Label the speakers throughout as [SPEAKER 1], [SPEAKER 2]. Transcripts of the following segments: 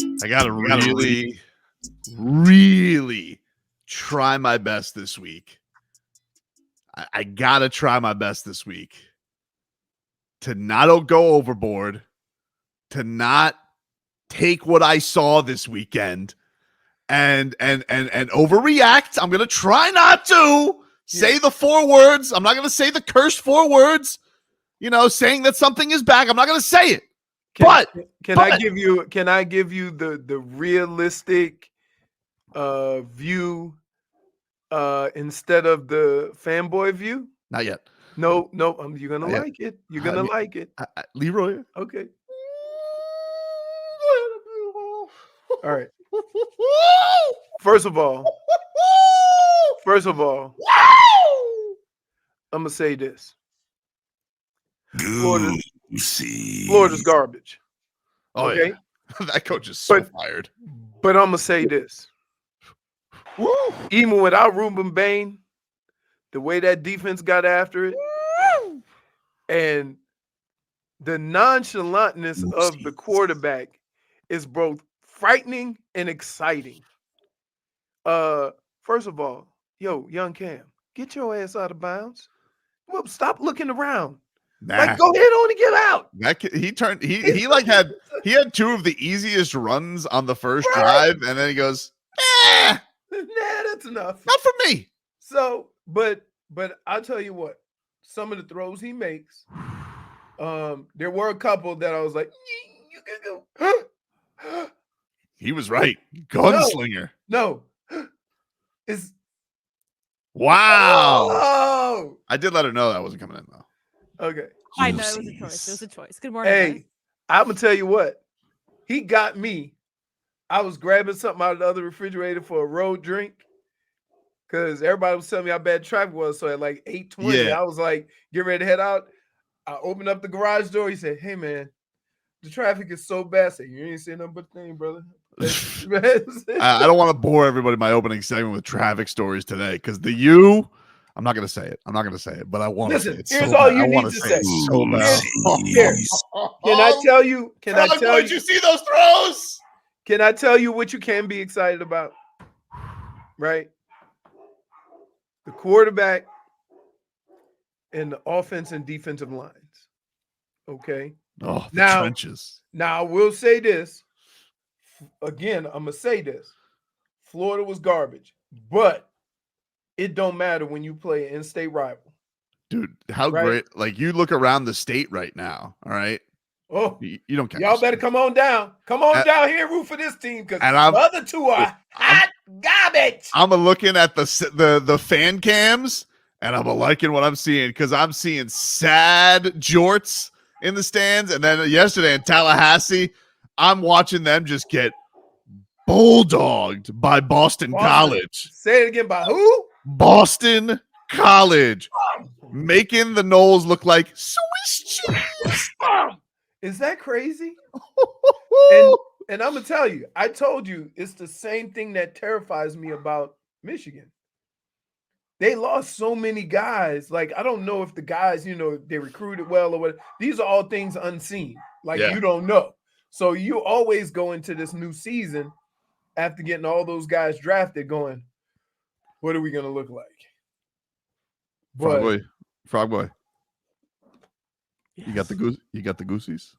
[SPEAKER 1] I gotta really, really try my best this week. I gotta try my best this week to not go overboard, to not take what I saw this weekend and overreact. I'm gonna try not to say the 4 words. I'm not gonna say the cursed 4 words. Saying that something is back. I'm not gonna say it.
[SPEAKER 2] Can I give you the realistic view instead of the fanboy view?
[SPEAKER 1] Not yet.
[SPEAKER 2] No, you're gonna like it. You're gonna like it.
[SPEAKER 1] Leroy.
[SPEAKER 2] Okay. All right. First of all, I'm gonna say this. Florida's garbage.
[SPEAKER 1] Oh,
[SPEAKER 2] okay?
[SPEAKER 1] Yeah. That coach is so fired.
[SPEAKER 2] But I'm gonna say this.
[SPEAKER 1] Woo!
[SPEAKER 2] Even without Ruben Bain, the way that defense got after it, and the nonchalantness of the quarterback is both frightening and exciting. First of all, young Cam, get your ass out of bounds. Well, stop looking around.
[SPEAKER 1] Nah.
[SPEAKER 2] Like, go ahead on and get out.
[SPEAKER 1] He had 2 of the easiest runs on the first drive, and then he goes,
[SPEAKER 2] nah, that's enough.
[SPEAKER 1] Not for me.
[SPEAKER 2] So, but I'll tell you what, some of the throws he makes, there were a couple that I was like, you can go.
[SPEAKER 1] He was right. Gunslinger.
[SPEAKER 2] No. It's
[SPEAKER 1] wow.
[SPEAKER 2] Oh.
[SPEAKER 1] I did let her know that wasn't coming in though.
[SPEAKER 2] Okay.
[SPEAKER 3] I know it was a choice. It was a choice. Good morning.
[SPEAKER 2] Hey,
[SPEAKER 3] guys.
[SPEAKER 2] I'm gonna tell you what. He got me. I was grabbing something out of the other refrigerator for a road drink because everybody was telling me how bad traffic was. So at like 8:20, I was like, get ready to head out. I opened up the garage door. He said, "Hey man, the traffic is so bad." I said, "You ain't saying nothing but thing, brother."
[SPEAKER 1] I don't want to bore everybody in my opening segment with traffic stories today because I'm not going to say it. But I want to say it.
[SPEAKER 2] Here's all you need to say.
[SPEAKER 1] So bad.
[SPEAKER 2] Can I tell you?
[SPEAKER 1] Did you see those throws?
[SPEAKER 2] Can I tell you what you can be excited about? Right? The quarterback and the offense and defensive lines. Okay.
[SPEAKER 1] Oh, the trenches.
[SPEAKER 2] Now I will say this. Again, I'm gonna say this. Florida was garbage, but it don't matter when you play an in-state rival.
[SPEAKER 1] Dude, how great. Like, you look around the state right now, all right?
[SPEAKER 2] Oh,
[SPEAKER 1] you don't catch
[SPEAKER 2] y'all better come on down. Come on down here and root for this team because the other 2 are hot garbage.
[SPEAKER 1] I'm looking at the fan cams, and I'm liking what I'm seeing because I'm seeing sad jorts in the stands. And then yesterday in Tallahassee, I'm watching them just get bulldogged by Boston College.
[SPEAKER 2] Say it again, by who?
[SPEAKER 1] Boston College. Making the Knowles look like Swiss cheese.
[SPEAKER 2] Is that crazy? and I'm going to tell you, I told you it's the same thing that terrifies me about Michigan. They lost so many guys. Like, I don't know if the guys, they recruited well or what. These are all things unseen. Like, you don't know. So you always go into this new season after getting all those guys drafted going, what are we going to look like?
[SPEAKER 1] Frog boy. Yes. You got the goosies.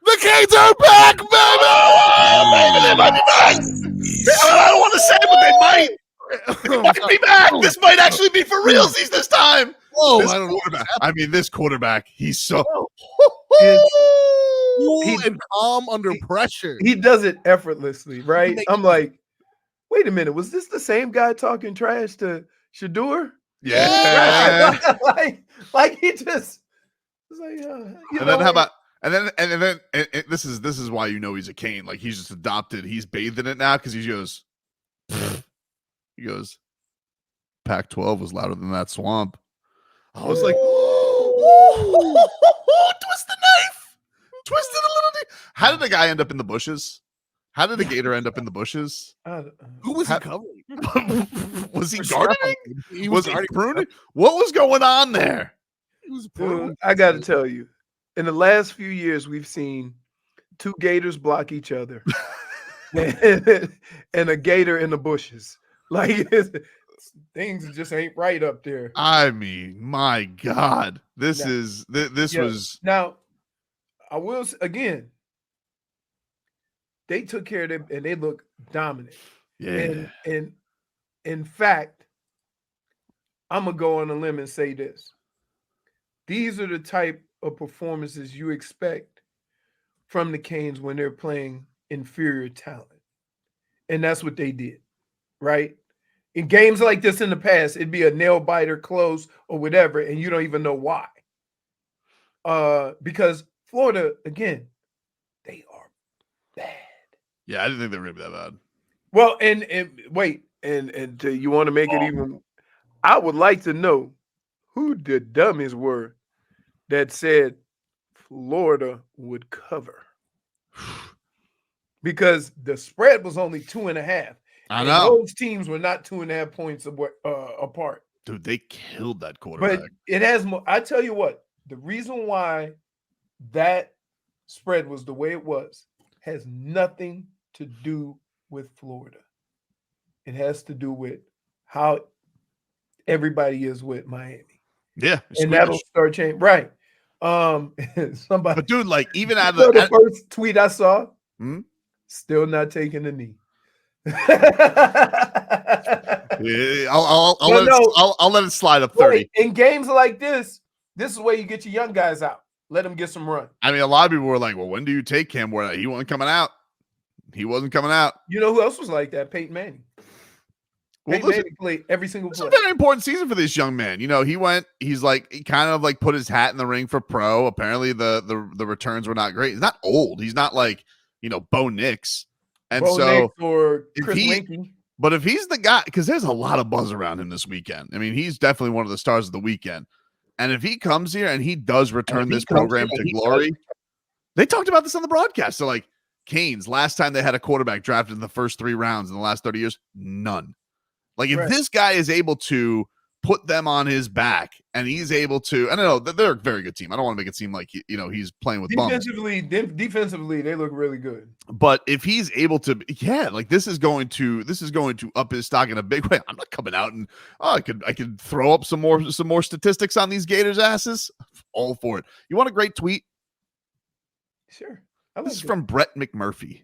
[SPEAKER 1] The Canes are back, baby! They might be back. I don't want to say it, but they might. They might be back. This might actually be for realsies this time.
[SPEAKER 4] Whoa,
[SPEAKER 1] I don't know. This quarterback, he's so
[SPEAKER 4] cool and calm under pressure.
[SPEAKER 2] He does it effortlessly, right? I'm like, wait a minute, was this the same guy talking trash to Shador?
[SPEAKER 1] Yeah.
[SPEAKER 2] like he just was like,
[SPEAKER 1] then how about and then this is why he's a Cane. Like, he's just adopted. He's bathed in it now because he goes, Pac-12 was louder than that swamp. I was like, twist the knife, twist it a little deep. How did the guy end up in the bushes? How did the gator end up in the bushes?
[SPEAKER 4] Who was he covering?
[SPEAKER 1] Was he gardening? Was he pruning? What was going on there?
[SPEAKER 2] Dude, I got to tell you, in the last few years, we've seen two gators block each other, and a gator in the bushes. Like things just ain't right up there.
[SPEAKER 1] I mean, my God, this was
[SPEAKER 2] now. I will again. They took care of them, and they look dominant.
[SPEAKER 1] yeah.
[SPEAKER 2] And in fact, I'm gonna go on a limb and say this: these are the type of performances you expect from the Canes when they're playing inferior talent, and that's what they did, right? In games like this in the past, it'd be a nail biter, close, or whatever, and you don't even know why. Because Florida, again, they are bad.
[SPEAKER 1] Yeah, I didn't think they were gonna be that bad.
[SPEAKER 2] Well, and wait, and you want to make it even. I would like to know who the dummies were that said Florida would cover, because the spread was only 2.5.
[SPEAKER 1] I know
[SPEAKER 2] those teams were not 2.5 points apart.
[SPEAKER 1] Dude, they killed that quarterback.
[SPEAKER 2] But it has more. I tell you what, the reason why that spread was the way it was has nothing to do with Florida. It has to do with how everybody is with Miami.
[SPEAKER 1] Yeah,
[SPEAKER 2] and that'll start changing. Right. Somebody.
[SPEAKER 1] But dude, like even out of
[SPEAKER 2] the first tweet I saw,
[SPEAKER 1] Hmm?
[SPEAKER 2] still not taking the knee.
[SPEAKER 1] Yeah, I'll let it slide up 30.
[SPEAKER 2] In games like this is where you get your young guys out. Let them get some run.
[SPEAKER 1] I mean, a lot of people were like, "Well, when do you take Cam Ward? He wasn't coming out. He wasn't coming out."
[SPEAKER 2] You know who else was like that? Peyton Manning. Peyton Manning played every single play.
[SPEAKER 1] It's a very important season for this young man. You know, he kind of like put his hat in the ring for pro. Apparently, the returns were not great. He's not old. He's not like, Bo Nix. And
[SPEAKER 2] Bo
[SPEAKER 1] so
[SPEAKER 2] Nix or Chris Winkie.
[SPEAKER 1] But if he's the guy, because there's a lot of buzz around him this weekend. I mean, he's definitely one of the stars of the weekend. And if he comes here and he does return this program to glory, they talked about this on the broadcast. So, like, Canes, last time they had a quarterback drafted in the first 3 rounds in the last 30 years, none. Like, if this guy is able to put them on his back and he's able to, I don't know, they're a very good team. I don't want to make it seem like, he's playing with bums.
[SPEAKER 2] Defensively, they look really good.
[SPEAKER 1] But if he's able to, like this is going to up his stock in a big way. I'm not coming out and I could throw up some more statistics on these Gators' asses. All for it. You want a great tweet?
[SPEAKER 2] Sure.
[SPEAKER 1] This is from Brett McMurphy,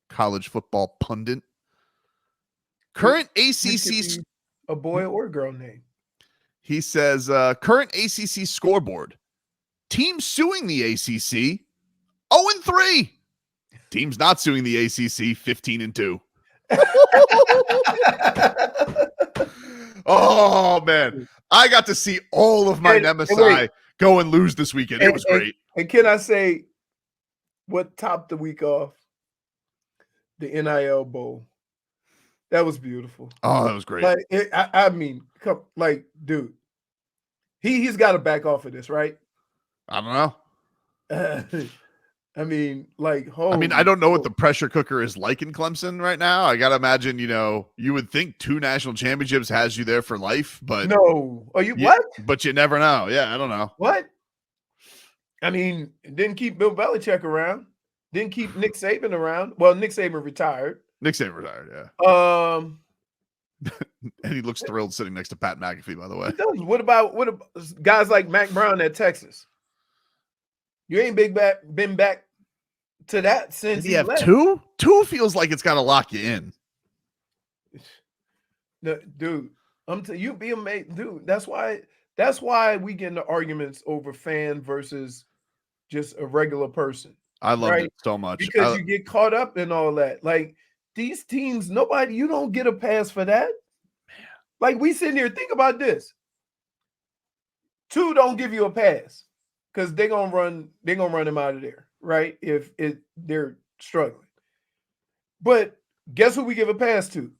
[SPEAKER 1] college football pundit. Current ACC,
[SPEAKER 2] a boy or girl name.
[SPEAKER 1] He says, current ACC scoreboard. Teams suing the ACC, 0-3. Teams not suing the ACC, 15-2. Oh, man. I got to see all of my nemesis go and lose this weekend. It was great.
[SPEAKER 2] And can I say what topped the week off? The NIL Bowl. That was beautiful.
[SPEAKER 1] Oh, that was great.
[SPEAKER 2] Like, I mean, dude, he's got to back off of this, right?
[SPEAKER 1] I don't know.
[SPEAKER 2] I mean,
[SPEAKER 1] I don't know what the pressure cooker is like in Clemson right now. I gotta imagine, you would think 2 national championships has you there for life, but
[SPEAKER 2] no. Are you what?
[SPEAKER 1] But you never know. Yeah, I don't know.
[SPEAKER 2] What? I mean, didn't keep Bill Belichick around. Didn't keep Nick Saban around. Well, Nick Saban retired.
[SPEAKER 1] Yeah. And he looks thrilled sitting next to Pat McAfee, by the way.
[SPEAKER 2] What about guys like Mac Brown at Texas? You ain't been back to that since he left.
[SPEAKER 1] 2? 2 feels like it's got to lock you in.
[SPEAKER 2] No, dude, you be amazed, dude. That's why we get into arguments over fan versus just a regular person.
[SPEAKER 1] I love it so much
[SPEAKER 2] because you get caught up in all that. Like these teams, you don't get a pass for that. Like we sitting here, think about this. 2 don't give you a pass because they're gonna run him out of there, right? If they're struggling. But guess who we give a pass to?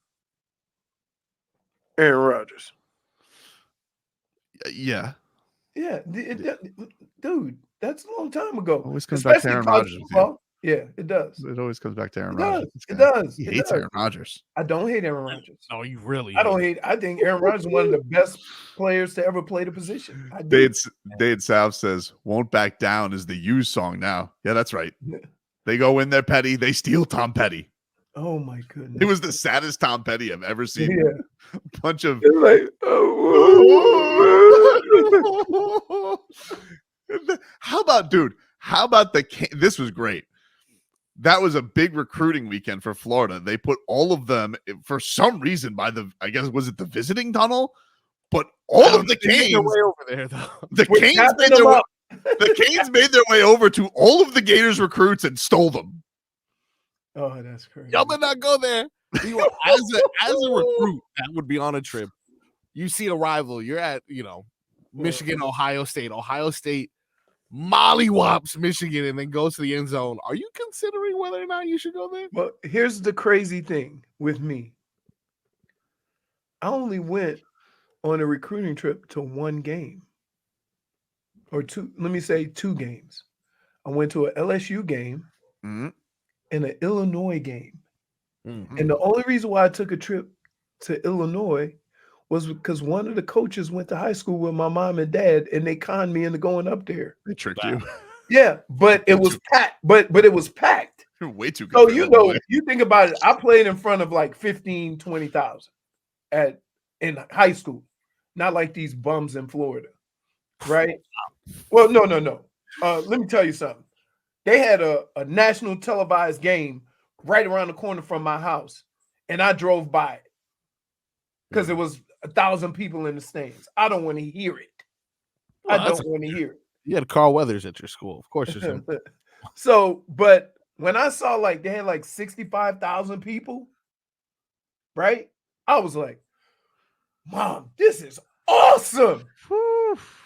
[SPEAKER 2] Aaron Rodgers.
[SPEAKER 1] Yeah.
[SPEAKER 2] Yeah, dude, that's a long time ago.
[SPEAKER 1] Always comes back to Aaron Rodgers.
[SPEAKER 2] Yeah, it does.
[SPEAKER 1] It always comes back to Aaron Rodgers.
[SPEAKER 2] It does.
[SPEAKER 1] He hates Aaron Rodgers.
[SPEAKER 2] I don't hate Aaron Rodgers.
[SPEAKER 4] No, you really.
[SPEAKER 2] I don't hate. I think Aaron Rodgers is one of the best players to ever play the position.
[SPEAKER 1] Dade South says, "Won't Back Down" is the Used song now. Yeah, that's right. They go in there, Petty. They steal Tom Petty.
[SPEAKER 2] Oh my goodness!
[SPEAKER 1] It was the saddest Tom Petty I've ever seen.
[SPEAKER 2] Yeah,
[SPEAKER 1] A bunch of
[SPEAKER 2] it's like,
[SPEAKER 1] how about, dude? How about this was great. That was a big recruiting weekend for Florida. They put all of them for some reason by I guess was it the visiting tunnel? But all of the Canes
[SPEAKER 4] way over there though.
[SPEAKER 1] The Canes made their way. The Canes made their way over to all of the Gators recruits and stole them.
[SPEAKER 2] oh, that's crazy.
[SPEAKER 4] Y'all better not go there. As a recruit that would be on a trip, you see a rival. You're at Michigan, Ohio State. Ohio State mollywops Michigan and then goes to the end zone. Are you considering whether or not you should go there?
[SPEAKER 2] Well, here's the crazy thing with me. I only went on a recruiting trip to one game. Or two, let me say 2 games. I went to an LSU game and an Illinois game. Mm-hmm. And the only reason why I took a trip to Illinois was because one of the coaches went to high school with my mom and dad, and they conned me into going up there.
[SPEAKER 1] They tricked you.
[SPEAKER 2] Yeah, but it was packed. But it was packed.
[SPEAKER 1] Way too good.
[SPEAKER 2] So you think about it. I played in front of like 15, 20,000 in high school, not like these bums in Florida, right? Well, no. Let me tell you something. They had a national televised game right around the corner from my house, and I drove by it because it was 1,000 people in the stands. I don't want to hear it. I don't want to hear it.
[SPEAKER 4] You had Carl Weathers at your school, of course.
[SPEAKER 2] So, but when I saw like they had like 65,000 people, right? I was like, Mom, this is awesome.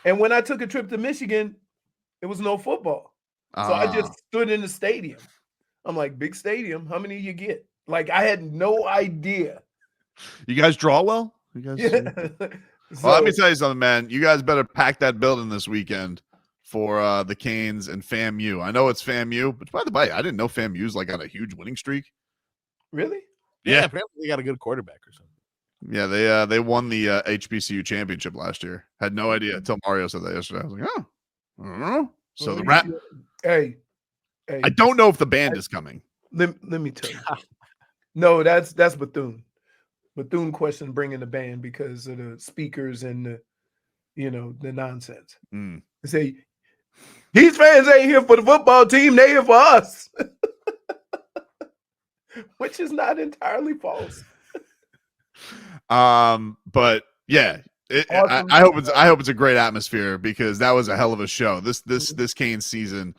[SPEAKER 2] And when I took a trip to Michigan, it was no football. So I just stood in the stadium. I'm like, big stadium, how many you get? Like, I had no idea.
[SPEAKER 1] You guys draw well? You guys?
[SPEAKER 2] Yeah.
[SPEAKER 1] Well, let me tell you something, man. You guys better pack that building this weekend for the Canes and FAMU. I know it's FAMU, but by the way, I didn't know FAMU's like on a huge winning streak.
[SPEAKER 2] Really?
[SPEAKER 1] Yeah.
[SPEAKER 4] Apparently they got a good quarterback or something.
[SPEAKER 1] Yeah, they won the HBCU championship last year. Had no idea until Mario said that yesterday. I was like, oh, I don't know. So
[SPEAKER 2] well,
[SPEAKER 1] the rap.
[SPEAKER 2] Hey,
[SPEAKER 1] I don't know if the band is coming.
[SPEAKER 2] Let me tell you. No, that's Bethune. Bethune questioned bringing the band because of the speakers and the nonsense. They say these fans ain't here for the football team; they here for us, which is not entirely false.
[SPEAKER 1] But yeah, awesome. I hope it's a great atmosphere because that was a hell of a show. This Canes season,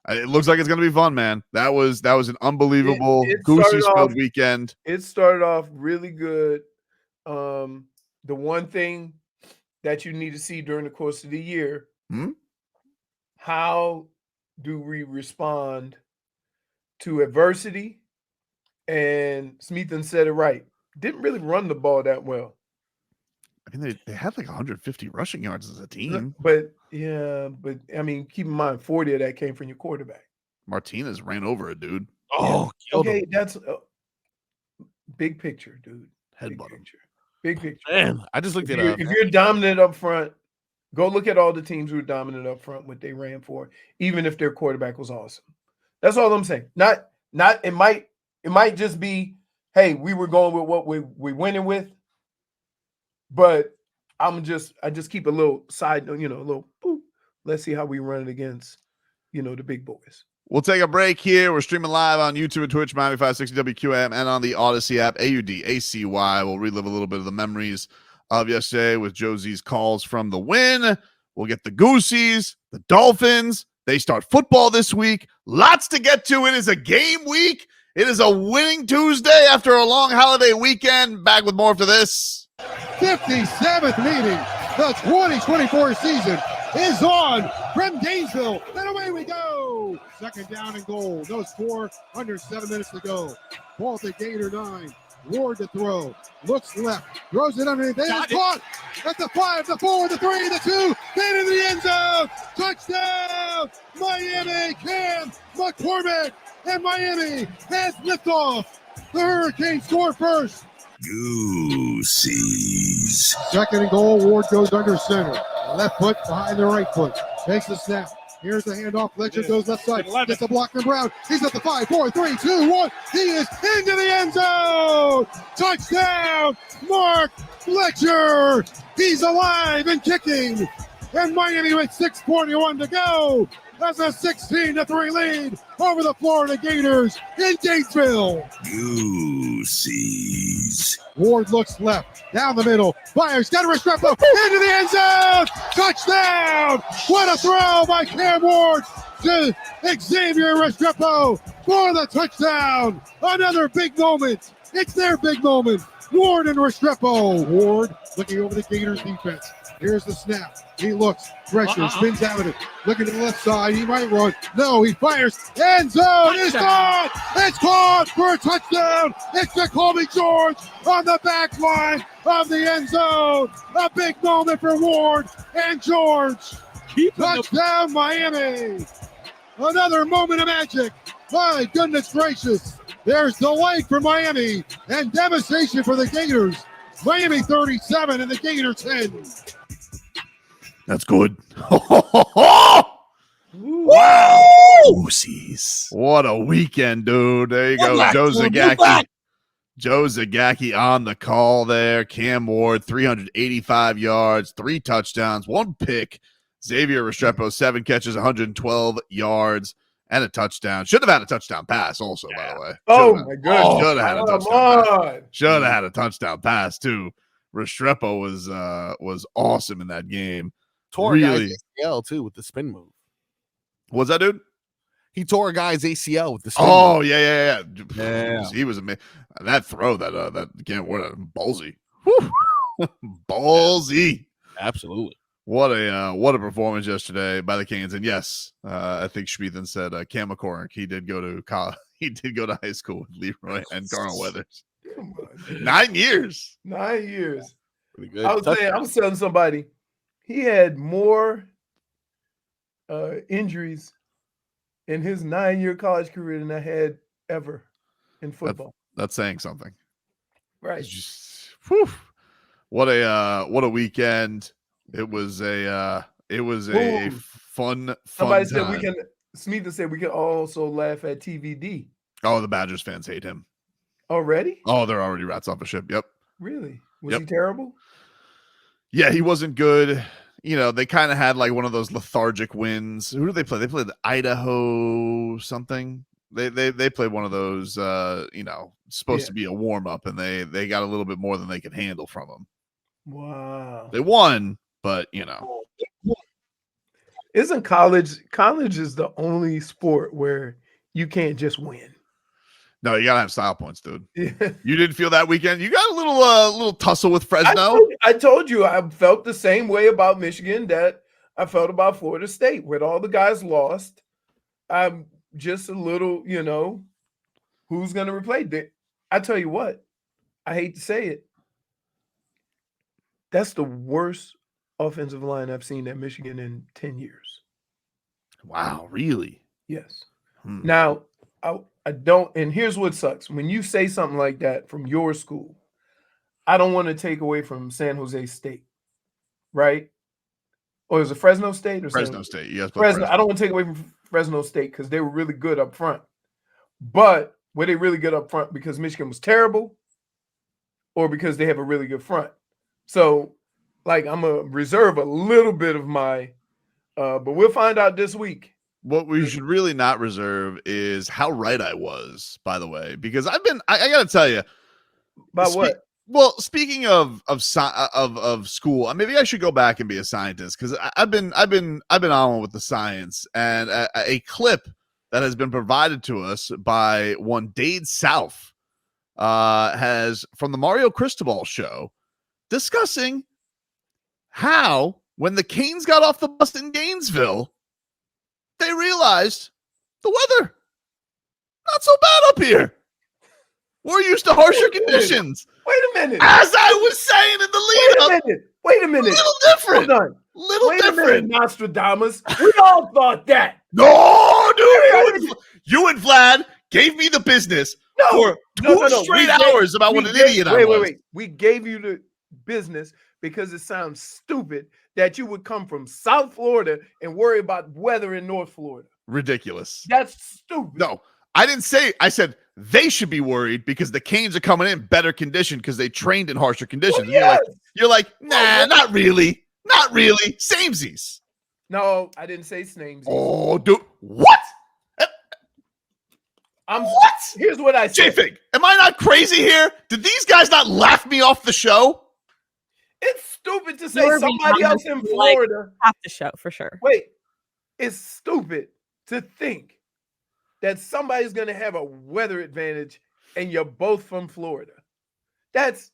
[SPEAKER 1] it looks like it's gonna be fun, man. That was an unbelievable goosey-filled weekend.
[SPEAKER 2] It started off really good. The one thing that you need to see during the course of the year, how do we respond to adversity? And Smeaton said it right. Didn't really run the ball that well.
[SPEAKER 1] I mean, they had like 150 rushing yards as a team.
[SPEAKER 2] But I mean, keep in mind, 40 of that came from your quarterback.
[SPEAKER 1] Martinez ran over a dude.
[SPEAKER 2] Oh, okay, that's big picture, dude.
[SPEAKER 1] Headbutt him.
[SPEAKER 2] Big picture.
[SPEAKER 4] Man, I just looked at it.
[SPEAKER 2] If you're dominant up front, go look at all the teams who were dominant up front, what they ran for, even if their quarterback was awesome. That's all I'm saying. Not it might just be, hey, we were going with what we winning with, but I just keep a little side, a little boop. Let's see how we run it against, the big boys.
[SPEAKER 1] We'll take a break here. We're streaming live on YouTube and Twitch, Miami 560 WQAM, and on the Odyssey app, AUDACY. We'll relive a little bit of the memories of yesterday with Josie's calls from the win. We'll get the Goosies, the Dolphins. They start football this week. Lots to get to. It is a game week. It is a winning Tuesday after a long holiday weekend. Back with more after this.
[SPEAKER 5] 57th meeting. The 2024 season is on from Gainesville. And away we go. Second down and goal. No score. Under 7 minutes to go. Ball to Gator 9. Ward to throw. Looks left. Throws it underneath. They are caught at the 5, the 4, the 3, the 2. Then in the end zone. Touchdown. Miami. Cam McCormick. And Miami has liftoff. The Hurricanes score first.
[SPEAKER 6] Goosies.
[SPEAKER 5] Second and goal. Ward goes under center. Left foot behind the right foot. Takes the snap. Here's the handoff. Fletcher goes left side. Gets a block from Brown. He's at the 5, 4, 3, 2, 1. He is into the end zone. Touchdown, Mark Fletcher. He's alive and kicking. And Miami with 6:41 to go. That's a 16-3 lead over the Florida Gators in Gainesville.
[SPEAKER 6] Goosies.
[SPEAKER 5] Ward looks left, down the middle, fires, got a Restrepo, into the end zone, touchdown! What a throw by Cam Ward to Xavier Restrepo for the touchdown! Another big moment. It's their big moment. Ward and Restrepo. Ward looking over the Gators defense. Here's the snap. He looks, pressure, spins out of it. Looking to the left side. He might run. No, he fires. End zone is caught. It's caught for a touchdown. It's Jacoby George on the back line of the end zone. A big moment for Ward and George. Touchdown, Miami. Another moment of magic. My goodness gracious. There's delay for Miami and devastation for the Gators. Miami 37 and the Gators 10.
[SPEAKER 1] That's good.
[SPEAKER 6] Wow. Goosies.
[SPEAKER 1] What a weekend, dude. There you go. Joe Zagacki. Joe Zagacki on the call there. Cam Ward, 385 yards, 3 touchdowns, 1 pick. Xavier Restrepo, 7 catches, 112 yards, and a touchdown. Should have had a touchdown pass also, by the way.
[SPEAKER 2] My goodness.
[SPEAKER 1] Should have had a touchdown pass. Should have had a touchdown pass, too. Restrepo was awesome in that game.
[SPEAKER 4] Tore
[SPEAKER 1] Really?
[SPEAKER 4] a guy's ACL too with the spin move.
[SPEAKER 1] What's that, dude?
[SPEAKER 4] He tore a guy's ACL with the spin
[SPEAKER 1] Oh,
[SPEAKER 4] move.
[SPEAKER 1] yeah.
[SPEAKER 4] Yeah.
[SPEAKER 1] He was amazing. That throw, that again, what a ballsy. Whew. Ballsy.
[SPEAKER 4] Absolutely.
[SPEAKER 1] What a performance yesterday by the Canes. And yes, I think Schmiethen said Cam McCormick. He did go to college. He did go to high school with Leroy and Carl Weathers.
[SPEAKER 2] Come on.
[SPEAKER 1] 9 years.
[SPEAKER 2] 9 years.
[SPEAKER 4] Pretty good.
[SPEAKER 2] I was telling somebody he had more injuries in his 9-year college career than I had ever in football.
[SPEAKER 1] That's saying something.
[SPEAKER 2] Right.
[SPEAKER 1] It's just, whew. What a weekend. It was a fun
[SPEAKER 2] Somebody said
[SPEAKER 1] time.
[SPEAKER 2] Smeetha said we can also laugh at TVD.
[SPEAKER 1] Oh, the Badgers fans hate him.
[SPEAKER 2] Already?
[SPEAKER 1] Oh, they're already rats off a ship. Yep.
[SPEAKER 2] Really? Was
[SPEAKER 1] Yep.
[SPEAKER 2] he terrible?
[SPEAKER 1] Yeah, he wasn't good. You know, they kind of had like one of those lethargic wins. Who did they play? They played Idaho something. They played one of those, supposed to be a warm up, and they got a little bit more than they could handle from them.
[SPEAKER 2] Wow.
[SPEAKER 1] They won, but
[SPEAKER 2] Isn't college is the only sport where you can't just win.
[SPEAKER 1] no, you gotta have style points, dude.
[SPEAKER 2] Yeah.
[SPEAKER 1] You didn't feel that weekend? You got a little tussle with Fresno.
[SPEAKER 2] I told you I felt the same way about Michigan that I felt about Florida State, where all the guys lost. I'm just a little, who's going to replace it? I tell you what, I hate to say it. That's the worst offensive line I've seen at Michigan in 10 years.
[SPEAKER 1] Wow, really?
[SPEAKER 2] Yes.
[SPEAKER 1] Hmm.
[SPEAKER 2] Now, I don't, and here's what sucks. When you say something like that from your school, I don't want to take away from San Jose State, right? Or is it Fresno State or
[SPEAKER 1] Fresno State? You guys play
[SPEAKER 2] Fresno. I don't want to take away from Fresno State because they were really good up front. But were they really good up front because Michigan was terrible, or because they have a really good front? So, I'm gonna reserve a little bit of my, but we'll find out this week.
[SPEAKER 1] What we should really not reserve is how right I was, by the way, because I got to tell you.
[SPEAKER 2] About what?
[SPEAKER 1] Well, speaking of school, maybe I should go back and be a scientist, because I've been on with the science, and a clip that has been provided to us by one Dade South has from the Mario Cristobal show discussing how when the Canes got off the bus in Gainesville, they realized the weather not so bad up here. We're used to harsher conditions.
[SPEAKER 2] Wait a minute.
[SPEAKER 1] As I was saying in the lead up.
[SPEAKER 2] Wait a minute.
[SPEAKER 1] Little different.
[SPEAKER 2] Hold on.
[SPEAKER 1] Little
[SPEAKER 2] Wait
[SPEAKER 1] different.
[SPEAKER 2] a minute, Nostradamus. We all thought that.
[SPEAKER 1] No, dude. You and Vlad gave me the business for two straight hours about what an idiot I was.
[SPEAKER 2] Wait. We gave you the business because it sounds stupid that you would come from South Florida and worry about weather in North Florida.
[SPEAKER 1] Ridiculous.
[SPEAKER 2] That's stupid.
[SPEAKER 1] No, I didn't say. I said they should be worried because the Canes are coming in better condition because they trained in harsher conditions.
[SPEAKER 2] Well, yes.
[SPEAKER 1] You're like, nah, not really. Not really. Samesies.
[SPEAKER 2] No, I didn't say snames.
[SPEAKER 1] Oh, dude. What? What?
[SPEAKER 2] Here's what I said.
[SPEAKER 1] J-Fig, am I not crazy here? Did these guys not laugh me off the show?
[SPEAKER 2] It's stupid to say somebody else in Florida.
[SPEAKER 3] Half the show for sure.
[SPEAKER 2] Wait, it's stupid to think that somebody's going to have a weather advantage and you're both from Florida. That's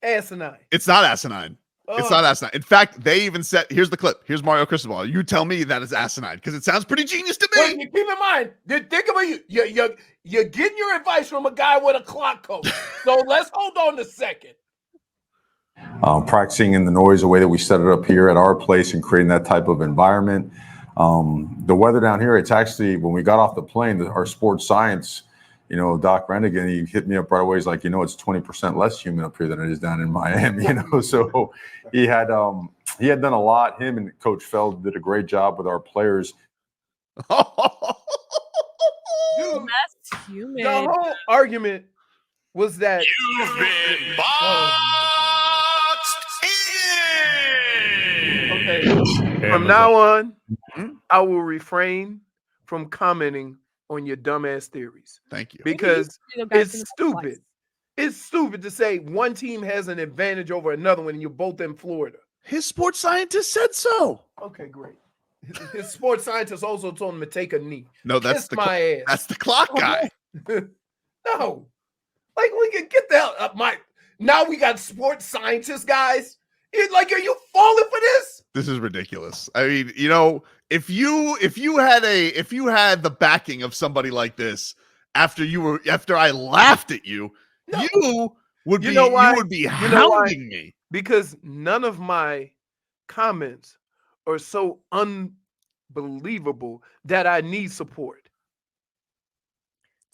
[SPEAKER 2] asinine.
[SPEAKER 1] It's not asinine. It's not asinine. In fact, they even said, here's the clip. Here's Mario Cristobal. You tell me that is asinine because it sounds pretty genius to me.
[SPEAKER 2] Well, keep in mind, think about you're getting your advice from a guy with a clock coat. So let's hold on a second.
[SPEAKER 7] Practicing in the noise, the way that we set it up here at our place and creating that type of environment. The weather down here, it's actually, when we got off the plane, our sports science, Doc Rennigan, he hit me up right away. He's like, it's 20% less humid up here than it is down in Miami, So he had done a lot. Him and Coach Feld did a great job with our players.
[SPEAKER 2] Dude,
[SPEAKER 3] That's humid.
[SPEAKER 2] the whole argument was that
[SPEAKER 6] You've been boxed in.
[SPEAKER 2] okay, from now on, I will refrain from commenting on your dumbass theories
[SPEAKER 1] Thank you.
[SPEAKER 2] because
[SPEAKER 3] Maybe you guys
[SPEAKER 2] it's
[SPEAKER 3] can
[SPEAKER 2] stupid.
[SPEAKER 3] flex.
[SPEAKER 2] It's stupid to say one team has an advantage over another one and you're both in Florida.
[SPEAKER 1] His sports scientist said so.
[SPEAKER 2] Okay, great. His sports scientist also told him to take a knee.
[SPEAKER 1] No, that's
[SPEAKER 2] Kiss
[SPEAKER 1] the
[SPEAKER 2] my ass.
[SPEAKER 1] that's the clock guy.
[SPEAKER 2] No. Like, we can get the hell up now we got sports scientists, guys. Are you falling for this?
[SPEAKER 1] This is ridiculous. I mean, if you had the backing of somebody like this after I laughed at you,
[SPEAKER 2] No.
[SPEAKER 1] you would
[SPEAKER 2] You
[SPEAKER 1] be
[SPEAKER 2] know why?
[SPEAKER 1] you would be
[SPEAKER 2] You know why?
[SPEAKER 1] hounding me.
[SPEAKER 2] Because none of my comments are so unbelievable that I need support.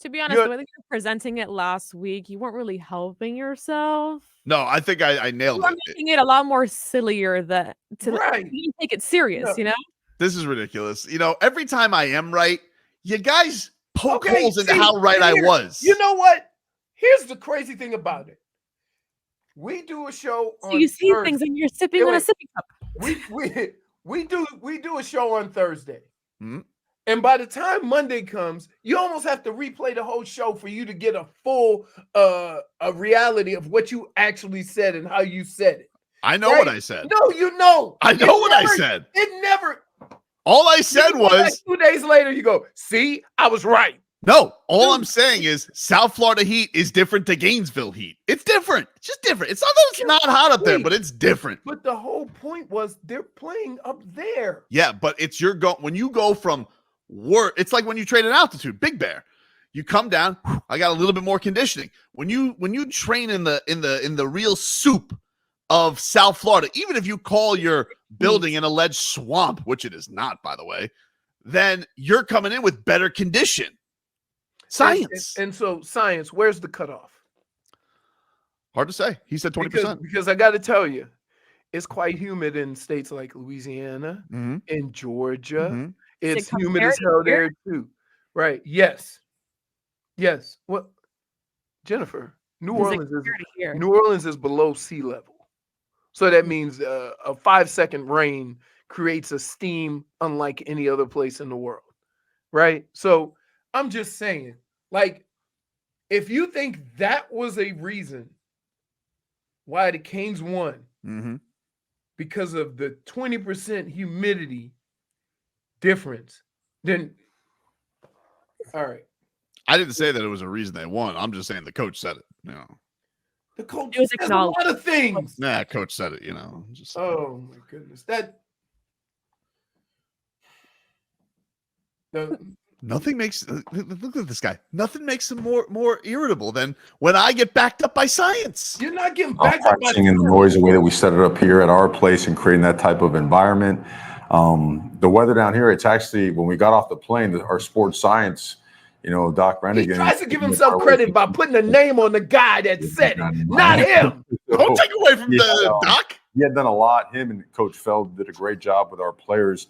[SPEAKER 3] To be honest, the way that you're presenting it last week, you weren't really helping yourself.
[SPEAKER 1] No, I think I nailed
[SPEAKER 3] You were
[SPEAKER 1] it.
[SPEAKER 3] making it a lot more sillier
[SPEAKER 2] Right.
[SPEAKER 3] you didn't take it serious,
[SPEAKER 2] Yeah.
[SPEAKER 1] This is ridiculous. Every time I am right, you guys poke
[SPEAKER 2] Okay,
[SPEAKER 1] holes into
[SPEAKER 2] see,
[SPEAKER 1] how right I
[SPEAKER 2] here-
[SPEAKER 1] was.
[SPEAKER 2] You know what? Here's the crazy thing about it. We do a show on
[SPEAKER 3] So you see
[SPEAKER 2] Thursday.
[SPEAKER 3] things and you're sipping on a
[SPEAKER 2] Wait.
[SPEAKER 3] sipping cup.
[SPEAKER 2] We do a show on Thursday.
[SPEAKER 1] Mhm.
[SPEAKER 2] And by the time Monday comes, you almost have to replay the whole show for you to get a full a reality of what you actually said and how you said it.
[SPEAKER 1] I know
[SPEAKER 2] Right?
[SPEAKER 1] what I said.
[SPEAKER 2] No, you know.
[SPEAKER 1] I know what I said.
[SPEAKER 2] It never.
[SPEAKER 1] All I said
[SPEAKER 2] you go back
[SPEAKER 1] was
[SPEAKER 2] 2 days later, you go, see, I was right.
[SPEAKER 1] no. All I'm saying is South Florida heat is different to Gainesville heat. It's different. It's just different. It's not that it's not hot up there, but it's different.
[SPEAKER 2] But the whole point was they're playing up there.
[SPEAKER 1] Yeah, but it's when you go from it's like when you train at altitude, Big Bear. You come down, I got a little bit more conditioning. When you train in the real soup of South Florida, even if you call your building an alleged swamp, which it is not, by the way, then you're coming in with better condition. Science.
[SPEAKER 2] And so science, where's the cutoff?
[SPEAKER 1] Hard to say. He said 20%.
[SPEAKER 2] Because I got to tell you, it's quite humid in states like Louisiana
[SPEAKER 1] Mhm.
[SPEAKER 2] and Georgia.
[SPEAKER 1] Mhm.
[SPEAKER 2] It's
[SPEAKER 3] compared
[SPEAKER 2] humid as
[SPEAKER 3] to
[SPEAKER 2] hell
[SPEAKER 3] here?
[SPEAKER 2] there too. Right. Yes. What? Jennifer, New Orleans is below sea level. So that means a 5-second rain creates a steam unlike any other place in the world. Right? So I'm just saying, if you think that was a reason why the Canes won
[SPEAKER 1] Mhm.
[SPEAKER 2] because of the 20% humidity difference, then all right.
[SPEAKER 1] I didn't say that it was a reason they won. I'm just saying the coach said it.
[SPEAKER 2] The coach
[SPEAKER 3] It was
[SPEAKER 2] says a lot
[SPEAKER 3] acknowledged.
[SPEAKER 2] of things.
[SPEAKER 1] Nah, coach said it, Just
[SPEAKER 2] Oh my goodness.
[SPEAKER 1] nothing makes look at this guy. Nothing makes him more irritable than when I get backed up by science.
[SPEAKER 2] You're not getting back up by
[SPEAKER 7] Practicing in the noise, the way that we set it up here at our place and creating that type of environment. The weather down here, it's actually, when we got off the plane, our sports science, Doc
[SPEAKER 2] He
[SPEAKER 7] Rennigan.
[SPEAKER 2] tries to give himself credit by putting a name on the guy that said it, not him.
[SPEAKER 1] Don't take away from
[SPEAKER 7] Yeah,
[SPEAKER 1] the doc.
[SPEAKER 7] he had done a lot. Him and Coach Feld did a great job with our players.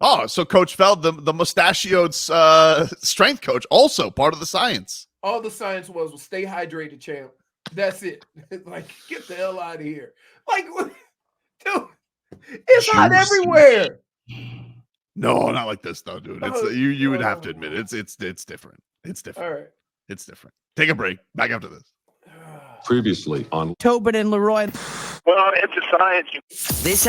[SPEAKER 1] Oh, so Coach Feld, the mustachioed strength coach, also part of the science.
[SPEAKER 2] All the science was stay hydrated, champ. That's it. Like, get the hell out of here. Like, dude, it's hot everywhere.
[SPEAKER 1] No, not like this though, dude. It's
[SPEAKER 2] Oh,
[SPEAKER 1] you would have to admit it's different. It's different.
[SPEAKER 2] All right.
[SPEAKER 1] It's different. Take a break. Back after this.
[SPEAKER 8] Previously on
[SPEAKER 9] Tobin and Leroy.
[SPEAKER 6] Well, it's a science.
[SPEAKER 9] This